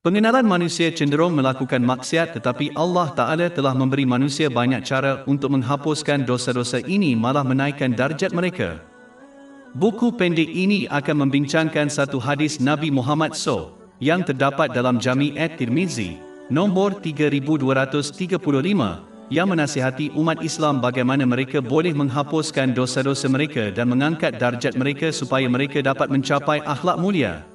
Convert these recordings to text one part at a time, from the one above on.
Pengenalan manusia cenderung melakukan maksiat, tetapi Allah Ta'ala telah memberi manusia banyak cara untuk menghapuskan dosa-dosa ini, malah menaikkan darjat mereka. Buku pendek ini akan membincangkan satu hadis Nabi Muhammad SAW yang terdapat dalam Jami' at-Tirmizi, nombor 3235, yang menasihati umat Islam bagaimana mereka boleh menghapuskan dosa-dosa mereka dan mengangkat darjat mereka supaya mereka dapat mencapai akhlak mulia.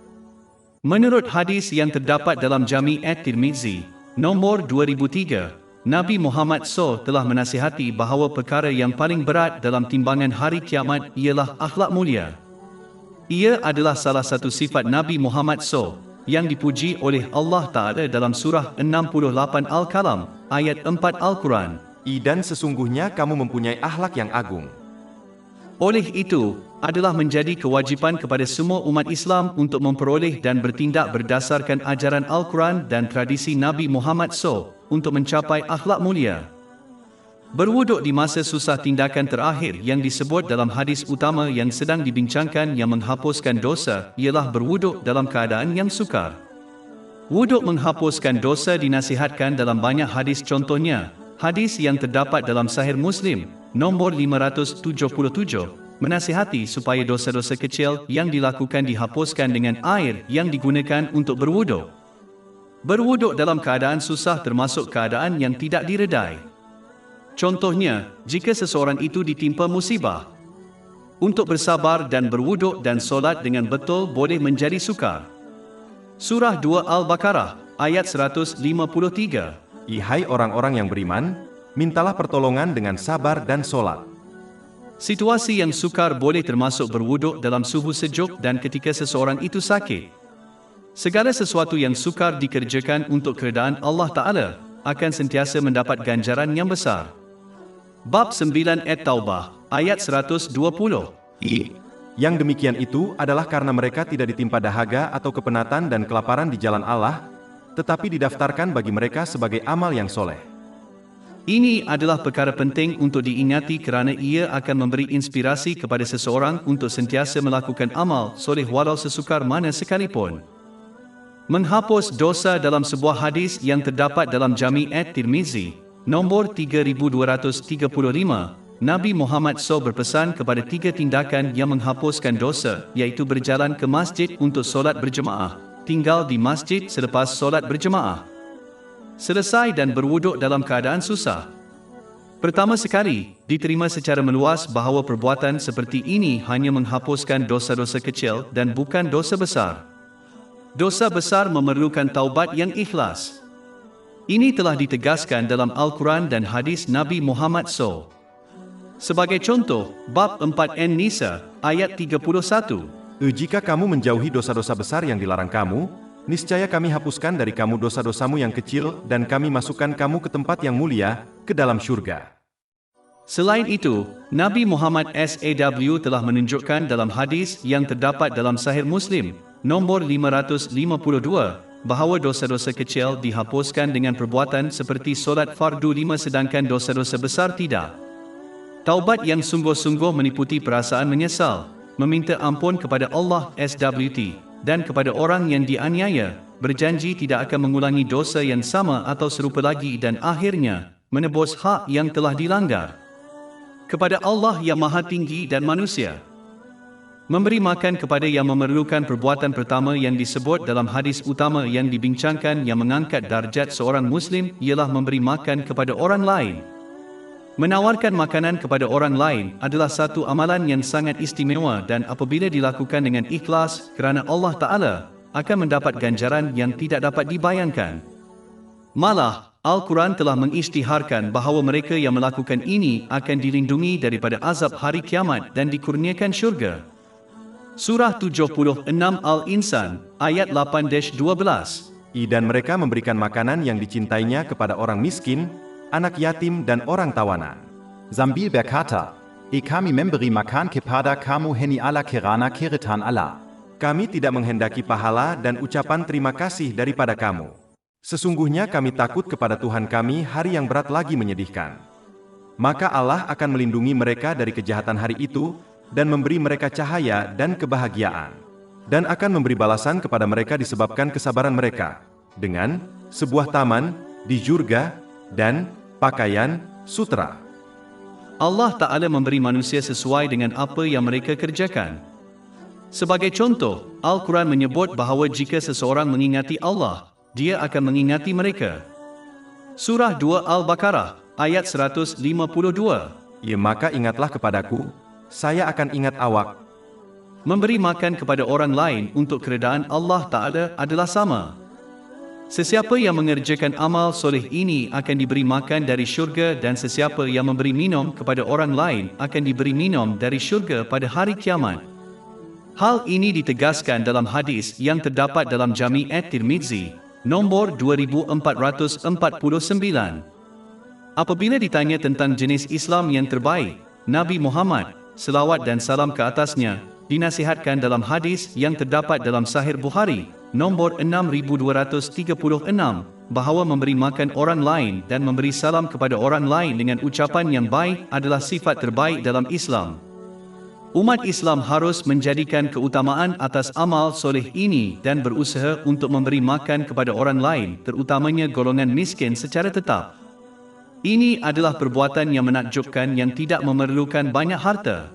Menurut hadis yang terdapat dalam Jami' at-Tirmizi, nombor 2003, Nabi Muhammad SAW telah menasihati bahawa perkara yang paling berat dalam timbangan hari kiamat ialah akhlak mulia. Ia adalah salah satu sifat Nabi Muhammad SAW yang dipuji oleh Allah Ta'ala dalam surah 68 Al-Qalam, ayat 4 Al-Quran. Dan sesungguhnya kamu mempunyai akhlak yang agung. Oleh itu, adalah menjadi kewajipan kepada semua umat Islam untuk memperoleh dan bertindak berdasarkan ajaran Al-Quran dan tradisi Nabi Muhammad SAW untuk mencapai akhlak mulia. Berwuduk di masa susah, tindakan terakhir yang disebut dalam hadis utama yang sedang dibincangkan yang menghapuskan dosa ialah berwuduk dalam keadaan yang sukar. Wuduk menghapuskan dosa dinasihatkan dalam banyak hadis, contohnya hadis yang terdapat dalam Sahih Muslim, nombor 577, menasihati supaya dosa-dosa kecil yang dilakukan dihapuskan dengan air yang digunakan untuk berwuduk. Berwuduk dalam keadaan susah termasuk keadaan yang tidak diredai. Contohnya, jika seseorang itu ditimpa musibah, untuk bersabar dan berwuduk dan solat dengan betul boleh menjadi sukar. Surah 2 Al-Baqarah, ayat 153. Hai orang-orang yang beriman, mintalah pertolongan dengan sabar dan solat. Situasi yang sukar boleh termasuk berwuduk dalam suhu sejuk dan ketika seseorang itu sakit. Segala sesuatu yang sukar dikerjakan untuk keredaan Allah Ta'ala akan sentiasa mendapat ganjaran yang besar. Bab 9 At-Taubah, ayat 120. Yang demikian itu adalah karena mereka tidak ditimpa dahaga atau kepenatan dan kelaparan di jalan Allah, tetapi didaftarkan bagi mereka sebagai amal yang soleh. Ini adalah perkara penting untuk diingati kerana ia akan memberi inspirasi kepada seseorang untuk sentiasa melakukan amal soleh walau sesukar mana sekalipun. Menghapus dosa dalam sebuah hadis yang terdapat dalam Jami' at-Tirmizi, nombor 3235, Nabi Muhammad SAW berpesan kepada 3 tindakan yang menghapuskan dosa, iaitu berjalan ke masjid untuk solat berjemaah, tinggal di masjid selepas solat berjemaah, selesai dan berwuduk dalam keadaan susah. Pertama sekali, diterima secara meluas bahawa perbuatan seperti ini hanya menghapuskan dosa-dosa kecil dan bukan dosa besar. Dosa besar memerlukan taubat yang ikhlas. Ini telah ditegaskan dalam Al-Quran dan hadis Nabi Muhammad SAW. Sebagai contoh, bab 4 An-Nisa, ayat 31. Jika kamu menjauhi dosa-dosa besar yang dilarang kamu, niscaya kami hapuskan dari kamu dosa-dosamu yang kecil dan kami masukkan kamu ke tempat yang mulia, ke dalam syurga. Selain itu, Nabi Muhammad SAW telah menunjukkan dalam hadis yang terdapat dalam Sahih Muslim, nombor 552, bahawa dosa-dosa kecil dihapuskan dengan perbuatan seperti solat fardu 5 sedangkan dosa-dosa besar tidak. Taubat yang sungguh-sungguh meliputi perasaan menyesal, meminta ampun kepada Allah SWT, dan kepada orang yang dianiaya, berjanji tidak akan mengulangi dosa yang sama atau serupa lagi dan akhirnya, menebus hak yang telah dilanggar. Kepada Allah yang Maha Tinggi dan manusia. Memberi makan kepada yang memerlukan, perbuatan pertama yang disebut dalam hadis utama yang dibincangkan yang mengangkat darjat seorang Muslim ialah memberi makan kepada orang lain. Menawarkan makanan kepada orang lain adalah satu amalan yang sangat istimewa dan apabila dilakukan dengan ikhlas kerana Allah Ta'ala akan mendapat ganjaran yang tidak dapat dibayangkan. Malah, Al-Quran telah mengisytiharkan bahawa mereka yang melakukan ini akan dilindungi daripada azab hari kiamat dan dikurniakan syurga. Surah 76 Al-Insan, ayat 8-12. Dan mereka memberikan makanan yang dicintainya kepada orang miskin, anak yatim dan orang tawanan. Sambil berkata, kami memberi makan kepada kamu heni ala kirana kiritan Allah. Kami tidak menghendaki pahala dan ucapan terima kasih daripada kamu. Sesungguhnya kami takut kepada Tuhan kami hari yang berat lagi menyedihkan. Maka Allah akan melindungi mereka dari kejahatan hari itu, dan memberi mereka cahaya dan kebahagiaan. Dan akan memberi balasan kepada mereka disebabkan kesabaran mereka. dengan sebuah taman di surga dan pakaian sutera. Allah Ta'ala memberi manusia sesuai dengan apa yang mereka kerjakan. Sebagai contoh, Al-Quran menyebut bahawa jika seseorang mengingati Allah, dia akan mengingati mereka. Surah 2 Al-Baqarah, ayat 152. Ya, maka ingatlah kepadaku, saya akan ingat awak. Memberi makan kepada orang lain untuk keredaan Allah Ta'ala adalah sama. Sesiapa yang mengerjakan amal soleh ini akan diberi makan dari syurga, dan sesiapa yang memberi minum kepada orang lain akan diberi minum dari syurga pada hari kiamat. Hal ini ditegaskan dalam hadis yang terdapat dalam Jami' at-Tirmizi, nombor 2449. Apabila ditanya tentang jenis Islam yang terbaik, Nabi Muhammad, selawat dan salam ke atasnya, dinasihatkan dalam hadis yang terdapat dalam Sahih Bukhari, nombor 6236, bahawa memberi makan orang lain dan memberi salam kepada orang lain dengan ucapan yang baik adalah sifat terbaik dalam Islam. Umat Islam harus menjadikan keutamaan atas amal soleh ini dan berusaha untuk memberi makan kepada orang lain, terutamanya golongan miskin, secara tetap. Ini adalah perbuatan yang menakjubkan yang tidak memerlukan banyak harta.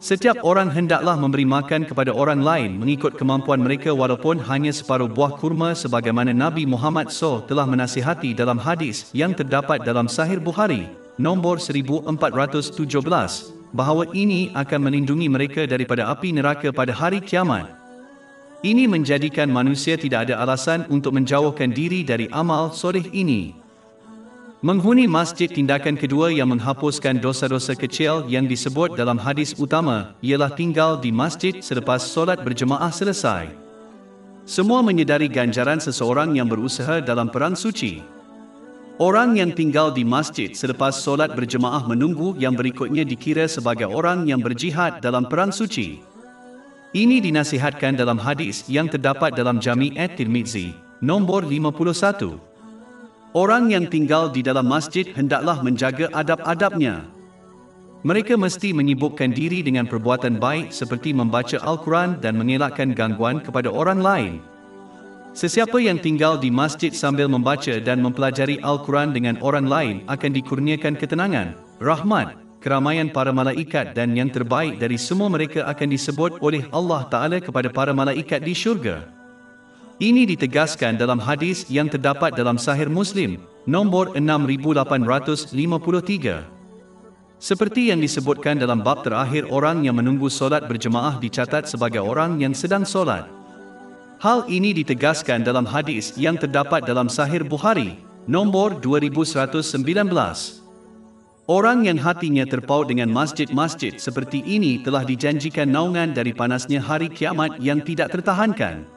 Setiap orang hendaklah memberi makan kepada orang lain mengikut kemampuan mereka, walaupun hanya separuh buah kurma, sebagaimana Nabi Muhammad SAW telah menasihati dalam hadis yang terdapat dalam Sahih Bukhari, nombor 1417, bahawa ini akan melindungi mereka daripada api neraka pada hari kiamat. Ini menjadikan manusia tidak ada alasan untuk menjauhkan diri dari amal soleh ini. Menghuni masjid. Tindakan kedua yang menghapuskan dosa-dosa kecil yang disebut dalam hadis utama ialah tinggal di masjid selepas solat berjemaah selesai. Semua menyedari ganjaran seseorang yang berusaha dalam perang suci. Orang yang tinggal di masjid selepas solat berjemaah menunggu yang berikutnya dikira sebagai orang yang berjihad dalam perang suci. Ini dinasihatkan dalam hadis yang terdapat dalam Jami' at-Tirmizi, nombor 51. Orang yang tinggal di dalam masjid hendaklah menjaga adab-adabnya. Mereka mesti menyibukkan diri dengan perbuatan baik seperti membaca Al-Quran dan mengelakkan gangguan kepada orang lain. Sesiapa yang tinggal di masjid sambil membaca dan mempelajari Al-Quran dengan orang lain akan dikurniakan ketenangan, rahmat, keramaian para malaikat, dan yang terbaik dari semua mereka akan disebut oleh Allah Ta'ala kepada para malaikat di syurga. Ini ditegaskan dalam hadis yang terdapat dalam Sahih Muslim, nombor 6853. Seperti yang disebutkan dalam bab terakhir, orang yang menunggu solat berjemaah dicatat sebagai orang yang sedang solat. Hal ini ditegaskan dalam hadis yang terdapat dalam Sahih Bukhari, nombor 2119. Orang yang hatinya terpaut dengan masjid-masjid seperti ini telah dijanjikan naungan dari panasnya hari kiamat yang tidak tertahankan.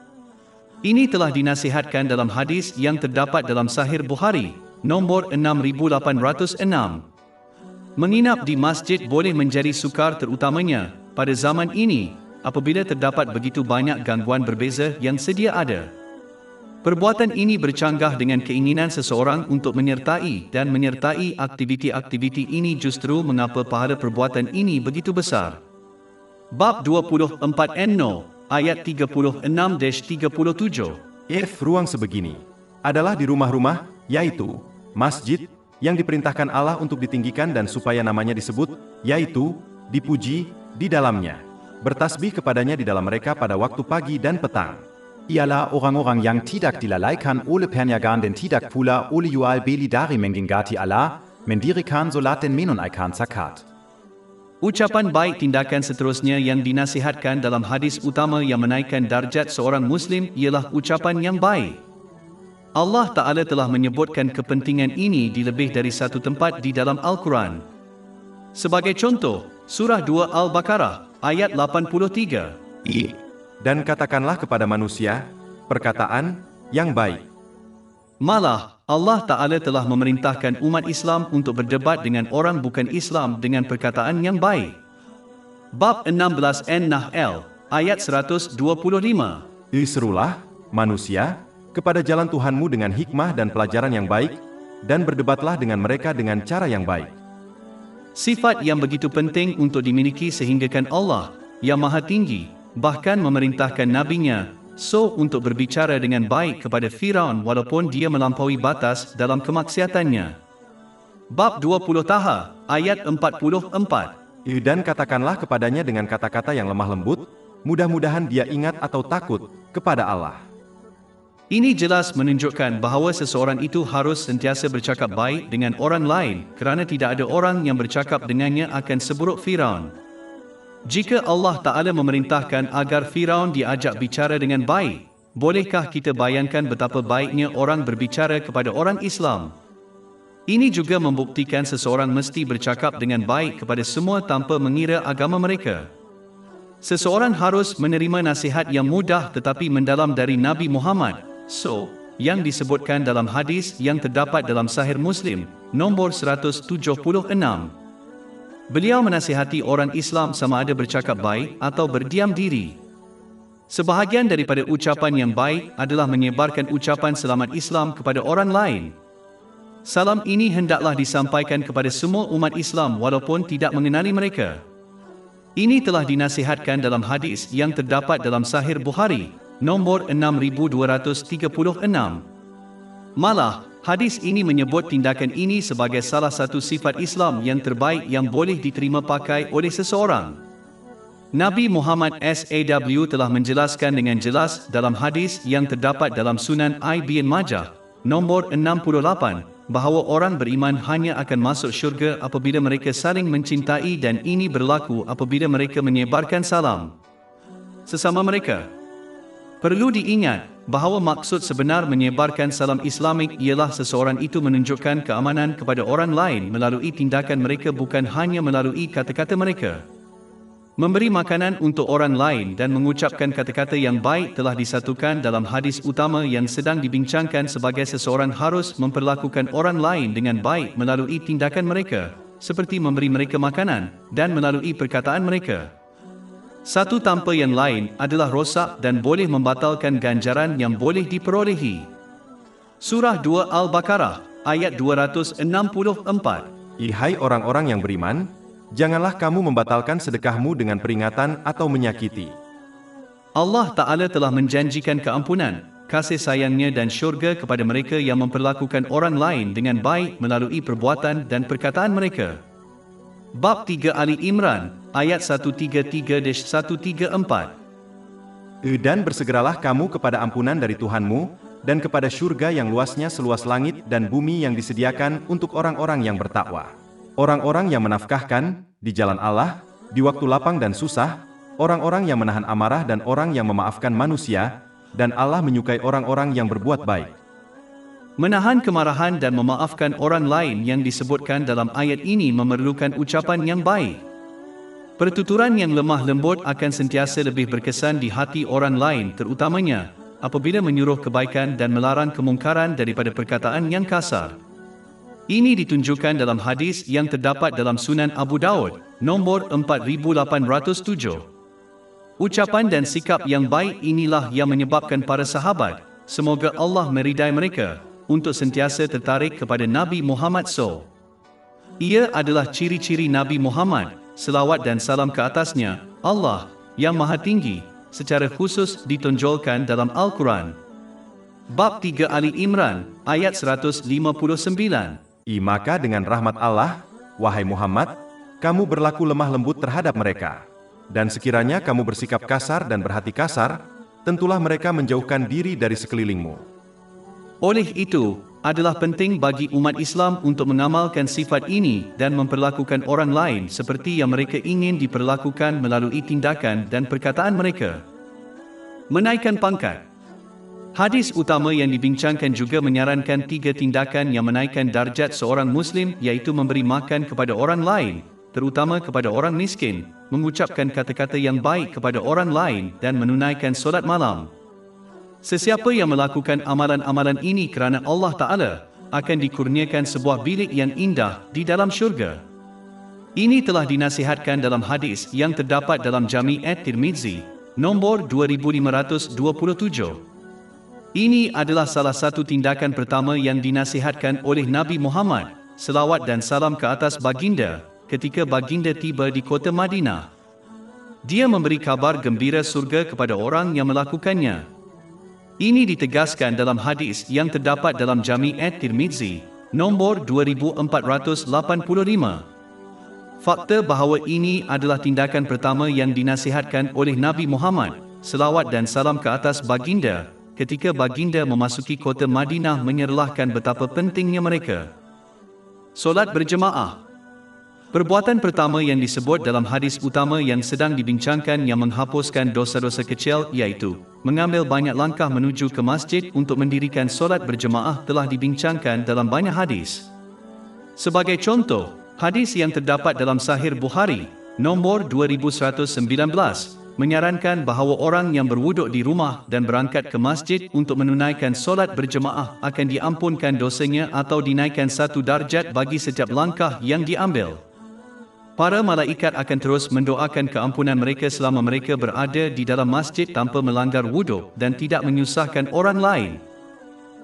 Ini telah dinasihatkan dalam hadis yang terdapat dalam Sahih Bukhari, nombor 6806. Menginap di masjid boleh menjadi sukar, terutamanya pada zaman ini, apabila terdapat begitu banyak gangguan berbeza yang sedia ada. Perbuatan ini bercanggah dengan keinginan seseorang untuk menyertai aktiviti-aktiviti ini. Justru mengapa pahala perbuatan ini begitu besar. Bab 24N ayat 36-37. Ruang sebegini adalah di rumah-rumah, yaitu masjid, yang diperintahkan Allah untuk ditinggikan dan supaya namanya disebut, yaitu dipuji di dalamnya. Bertasbih kepadanya di dalam mereka pada waktu pagi dan petang. Ialah orang-orang yang tidak dilalaikan oleh perniagaan dan tidak pula oleh jual beli dari menggengati Allah, mendirikan solat dan menunaikan zakat. Ucapan baik. Tindakan seterusnya yang dinasihatkan dalam hadis utama yang menaikkan darjat seorang Muslim ialah ucapan yang baik. Allah Ta'ala telah menyebutkan kepentingan ini di lebih dari satu tempat di dalam Al-Quran. Sebagai contoh, Surah 2 Al-Baqarah, ayat 83. Dan katakanlah kepada manusia perkataan yang baik. Malah, Allah Ta'ala telah memerintahkan umat Islam untuk berdebat dengan orang bukan Islam dengan perkataan yang baik. Bab 16 An-Nahl, ayat 125. Serulah, manusia, kepada jalan Tuhanmu dengan hikmah dan pelajaran yang baik, dan berdebatlah dengan mereka dengan cara yang baik. Sifat yang begitu penting untuk dimiliki sehinggakan Allah, yang Maha Tinggi, bahkan memerintahkan nabinya, So untuk berbicara dengan baik kepada Firaun walaupun dia melampaui batas dalam kemaksiatannya. Bab 20 Taha, ayat 44. Dan katakanlah kepadanya dengan kata-kata yang lemah lembut, mudah-mudahan dia ingat atau takut kepada Allah. Ini jelas menunjukkan bahawa seseorang itu harus sentiasa bercakap baik dengan orang lain kerana tidak ada orang yang bercakap dengannya akan seburuk Firaun. Jika Allah Ta'ala memerintahkan agar Firaun diajak bicara dengan baik, bolehkah kita bayangkan betapa baiknya orang berbicara kepada orang Islam? Ini juga membuktikan seseorang mesti bercakap dengan baik kepada semua tanpa mengira agama mereka. Seseorang harus menerima nasihat yang mudah tetapi mendalam dari Nabi Muhammad yang disebutkan dalam hadis yang terdapat dalam Sahih Muslim, nombor 176. Beliau menasihati orang Islam sama ada bercakap baik atau berdiam diri. Sebahagian daripada ucapan yang baik adalah menyebarkan ucapan selamat Islam kepada orang lain. Salam ini hendaklah disampaikan kepada semua umat Islam walaupun tidak mengenali mereka. Ini telah dinasihatkan dalam hadis yang terdapat dalam Sahih Bukhari, nombor 6236. Malah, hadis ini menyebut tindakan ini sebagai salah satu sifat Islam yang terbaik yang boleh diterima pakai oleh seseorang. Nabi Muhammad SAW telah menjelaskan dengan jelas dalam hadis yang terdapat dalam Sunan Ibn Majah, nombor 68, bahawa orang beriman hanya akan masuk syurga apabila mereka saling mencintai dan ini berlaku apabila mereka menyebarkan salam sesama mereka. Perlu diingat bahawa maksud sebenar menyebarkan salam Islamik ialah seseorang itu menunjukkan keamanan kepada orang lain melalui tindakan mereka bukan hanya melalui kata-kata mereka. Memberi makanan untuk orang lain dan mengucapkan kata-kata yang baik telah disatukan dalam hadis utama yang sedang dibincangkan sebagai seseorang harus memperlakukan orang lain dengan baik melalui tindakan mereka, seperti memberi mereka makanan dan melalui perkataan mereka. Satu tanpa yang lain adalah rosak dan boleh membatalkan ganjaran yang boleh diperolehi. Surah 2 Al-Baqarah, ayat 264. Hai orang-orang yang beriman, janganlah kamu membatalkan sedekahmu dengan peringatan atau menyakiti. Allah Ta'ala telah menjanjikan keampunan, kasih sayangnya dan syurga kepada mereka yang memperlakukan orang lain dengan baik melalui perbuatan dan perkataan mereka. Bab 3 Ali Imran, ayat 133-134. Dan bersegeralah kamu kepada ampunan dari Tuhanmu, dan kepada syurga yang luasnya seluas langit dan bumi yang disediakan untuk orang-orang yang bertakwa. Orang-orang yang menafkahkan di jalan Allah, di waktu lapang dan susah, orang-orang yang menahan amarah dan orang yang memaafkan manusia, dan Allah menyukai orang-orang yang berbuat baik. Menahan kemarahan dan memaafkan orang lain yang disebutkan dalam ayat ini memerlukan ucapan yang baik. Pertuturan yang lemah lembut akan sentiasa lebih berkesan di hati orang lain terutamanya apabila menyuruh kebaikan dan melarang kemungkaran daripada perkataan yang kasar. Ini ditunjukkan dalam hadis yang terdapat dalam Sunan Abu Daud, nombor 4807. Ucapan dan sikap yang baik inilah yang menyebabkan para sahabat, semoga Allah meridai mereka, untuk sentiasa tertarik kepada Nabi Muhammad SAW. Ia adalah ciri-ciri Nabi Muhammad, selawat dan salam ke atasnya, Allah, yang Maha Tinggi, secara khusus ditonjolkan dalam Al-Quran. Bab 3 Ali Imran, ayat 159. Maka dengan rahmat Allah, wahai Muhammad, kamu berlaku lemah lembut terhadap mereka. Dan sekiranya kamu bersikap kasar dan berhati kasar, tentulah mereka menjauhkan diri dari sekelilingmu. Oleh itu, adalah penting bagi umat Islam untuk mengamalkan sifat ini dan memperlakukan orang lain seperti yang mereka ingin diperlakukan melalui tindakan dan perkataan mereka. Menaikkan pangkat. Hadis utama yang dibincangkan juga menyarankan 3 tindakan yang menaikkan darjat seorang Muslim, iaitu memberi makan kepada orang lain, terutama kepada orang miskin, mengucapkan kata-kata yang baik kepada orang lain dan menunaikan solat malam. Sesiapa yang melakukan amalan-amalan ini kerana Allah Ta'ala, akan dikurniakan sebuah bilik yang indah di dalam syurga. Ini telah dinasihatkan dalam hadis yang terdapat dalam Jami' at-Tirmizi, nombor 2527. Ini adalah salah satu tindakan pertama yang dinasihatkan oleh Nabi Muhammad, selawat dan salam ke atas baginda, ketika baginda tiba di kota Madinah. Dia memberi kabar gembira surga kepada orang yang melakukannya. Ini ditegaskan dalam hadis yang terdapat dalam Jami' at-Tirmizi, nombor 2485. Fakta bahawa ini adalah tindakan pertama yang dinasihatkan oleh Nabi Muhammad, selawat dan salam ke atas baginda, ketika baginda memasuki kota Madinah menyerlahkan betapa pentingnya mereka. Solat berjemaah. Perbuatan pertama yang disebut dalam hadis utama yang sedang dibincangkan yang menghapuskan dosa-dosa kecil iaitu mengambil banyak langkah menuju ke masjid untuk mendirikan solat berjemaah telah dibincangkan dalam banyak hadis. Sebagai contoh, hadis yang terdapat dalam Sahih Bukhari, nombor 2119, menyarankan bahawa orang yang berwuduk di rumah dan berangkat ke masjid untuk menunaikan solat berjemaah akan diampunkan dosanya atau dinaikkan satu darjat bagi setiap langkah yang diambil. Para malaikat akan terus mendoakan keampunan mereka selama mereka berada di dalam masjid tanpa melanggar wuduk dan tidak menyusahkan orang lain.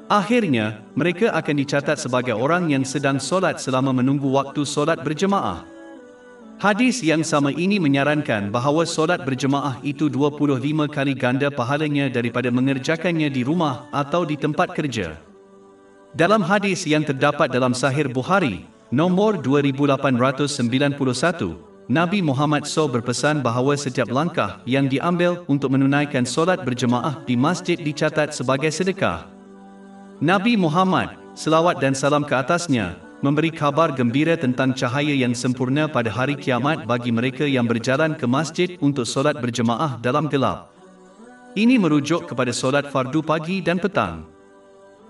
Akhirnya, mereka akan dicatat sebagai orang yang sedang solat selama menunggu waktu solat berjemaah. Hadis yang sama ini menyarankan bahawa solat berjemaah itu 25 kali ganda pahalanya daripada mengerjakannya di rumah atau di tempat kerja. Dalam hadis yang terdapat dalam Sahih Bukhari, nombor 2891, Nabi Muhammad SAW berpesan bahawa setiap langkah yang diambil untuk menunaikan solat berjemaah di masjid dicatat sebagai sedekah. Nabi Muhammad, selawat dan salam ke atasnya, memberi kabar gembira tentang cahaya yang sempurna pada hari kiamat bagi mereka yang berjalan ke masjid untuk solat berjemaah dalam gelap. Ini merujuk kepada solat fardu pagi dan petang.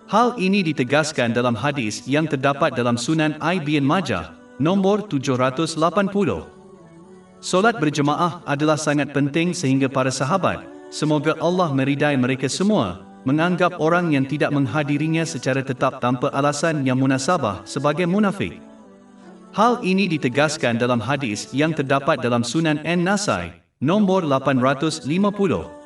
Hal ini ditegaskan dalam hadis yang terdapat dalam Sunan Ibn Majah, nombor 780. Solat berjemaah adalah sangat penting sehingga para sahabat, semoga Allah meridai mereka semua, menganggap orang yang tidak menghadirinya secara tetap tanpa alasan yang munasabah sebagai munafik. Hal ini ditegaskan dalam hadis yang terdapat dalam Sunan An-Nasai, nombor 850.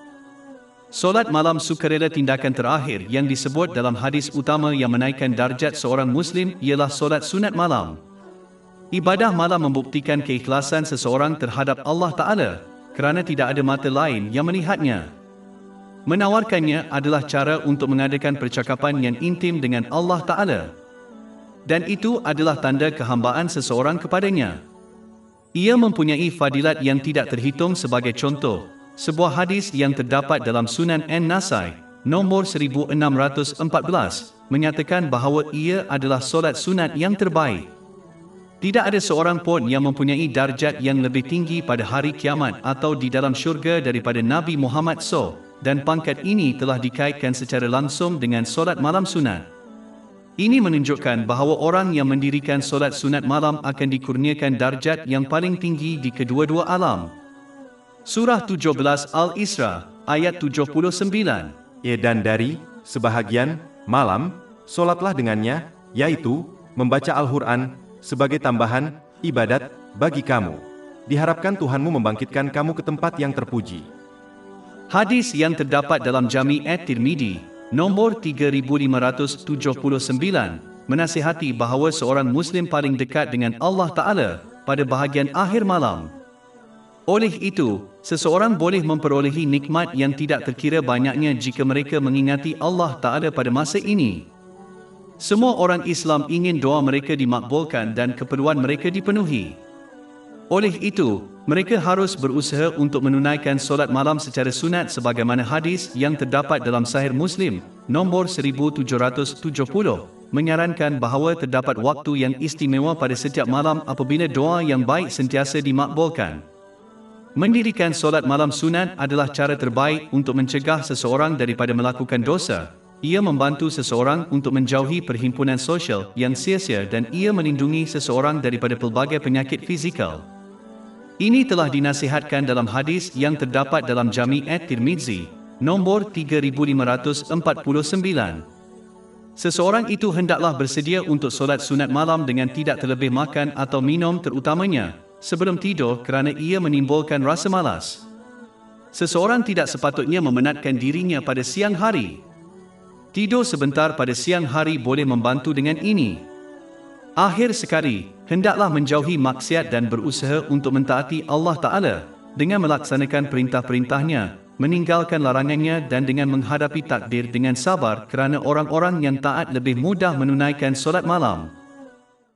Solat malam sukarela tindakan terakhir yang disebut dalam hadis utama yang menaikkan darjat seorang Muslim ialah solat sunat malam. Ibadah malam membuktikan keikhlasan seseorang terhadap Allah Ta'ala, kerana tidak ada mata lain yang melihatnya. Menawarkannya adalah cara untuk mengadakan percakapan yang intim dengan Allah Ta'ala. Dan itu adalah tanda kehambaan seseorang kepadanya. Ia mempunyai fadilat yang tidak terhitung. Sebagai contoh, sebuah hadis yang terdapat dalam Sunan An-Nasai, nombor 1614, menyatakan bahawa ia adalah solat sunat yang terbaik. Tidak ada seorang pun yang mempunyai darjat yang lebih tinggi pada hari kiamat atau di dalam syurga daripada Nabi Muhammad SAW, dan pangkat ini telah dikaitkan secara langsung dengan solat malam sunat. Ini menunjukkan bahawa orang yang mendirikan solat sunat malam akan dikurniakan darjat yang paling tinggi di kedua-dua alam. Surah 17 Al-Isra, ayat 79. Dan dari sebahagian malam, solatlah dengannya, yaitu membaca Al-Quran, sebagai tambahan ibadat bagi kamu. Diharapkan Tuhanmu membangkitkan kamu ke tempat yang terpuji. Hadis yang terdapat dalam Jami' at-Tirmizi, nombor 3579, menasihati bahawa seorang Muslim paling dekat dengan Allah Ta'ala pada bahagian akhir malam. Oleh itu, seseorang boleh memperolehi nikmat yang tidak terkira banyaknya jika mereka mengingati Allah Ta'ala pada masa ini. Semua orang Islam ingin doa mereka dimakbulkan dan keperluan mereka dipenuhi. Oleh itu, mereka harus berusaha untuk menunaikan solat malam secara sunat sebagaimana hadis yang terdapat dalam Sahih Muslim, nombor 1770, menyarankan bahawa terdapat waktu yang istimewa pada setiap malam apabila doa yang baik sentiasa dimakbulkan. Mendirikan solat malam sunat adalah cara terbaik untuk mencegah seseorang daripada melakukan dosa. Ia membantu seseorang untuk menjauhi perhimpunan sosial yang sia-sia dan ia melindungi seseorang daripada pelbagai penyakit fizikal. Ini telah dinasihatkan dalam hadis yang terdapat dalam Jami' at-Tirmizi, nombor 3549. Seseorang itu hendaklah bersedia untuk solat sunat malam dengan tidak terlebih makan atau minum terutamanya sebelum tidur kerana ia menimbulkan rasa malas. Seseorang tidak sepatutnya memenatkan dirinya pada siang hari. Tidur sebentar pada siang hari boleh membantu dengan ini. Akhir sekali, hendaklah menjauhi maksiat dan berusaha untuk mentaati Allah Ta'ala dengan melaksanakan perintah-perintahnya, meninggalkan larangannya dan dengan menghadapi takdir dengan sabar kerana orang-orang yang taat lebih mudah menunaikan solat malam.